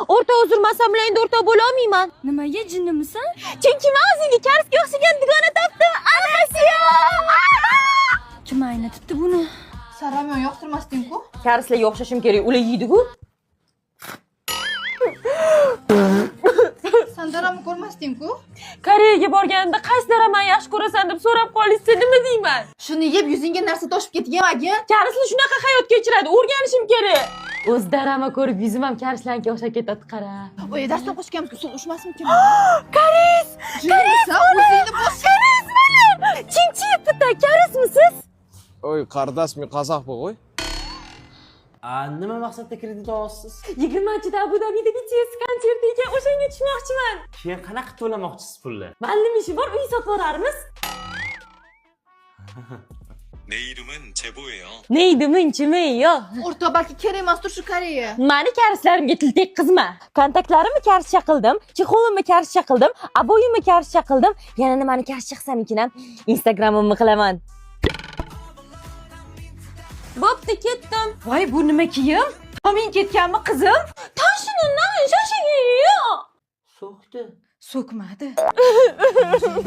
O'rta uzurmasam bilan endi o'rta bo'la olmayman. Nimaga jinnimisan? Chunki men o'zingga karsga o'xshagan dugona topdim. Anasiya! Kim aynatibdi buni? Saramyon yoqtirmasding-ku? Karslarga o'xshashim kerak, ular yeydi-ku. Sen daromni ko'rmasding-ku? Koreyaga borganimda qaysi daromani yaxshi ko'rasan deb so'rab qolishsa nima deyman? Shuni yeb yuzingga narsa toshib ketgan yemagin. Karslar shunaqa hayot kechiradi, o'rganishim kerak. O'z darama ko'rib yuzim ham karslarga o'xshab ketadi, qara. Oy, darsdan qo'shganmiz-ku, suv ushmasmikin? Karis! Jinnisan, o'zingni bosh. Karis bo'ling! Chinchi bitta karismisiz? Oy, qardoshmi qozoq bo'g'oy. Nima maqsadda kredit olyapsiz? 20-chida Abu Dabida BTS konserti ekan, o'shanga tushmoqchiman. Keyin qanaqa to'lamoqchisiz pulni? Ma'lum ishi bor, uy sotib olamiz. 내 이름은 제보예요. Neydi munchimeyo? O'rta balki kerak emasdir shu Koreya. Mani karislarimga til tekkizma. Kontaktlarimni karscha qildim, chexolimni karscha qildim, aboyimni karscha qildim. Yana nimani karscha qilsam ekan? Instagramimni qilaman. Bo'pti, ketdim. Voy, bu nima kiyim? Men ketganmi, qizim? Tashiningdan shoshigiyo. So'kdi. So'kmadi.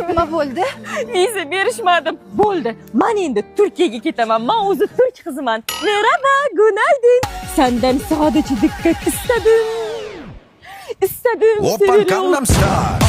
Nima bo'ldi? Viza berishmadim. Bo'ldi. Men endi Turkiyaga ketaman. Men o'zi turk qiziman. Merhaba, günaydın. Senden sadece dikkat istedim. İstedim Oppan Gangnam Style.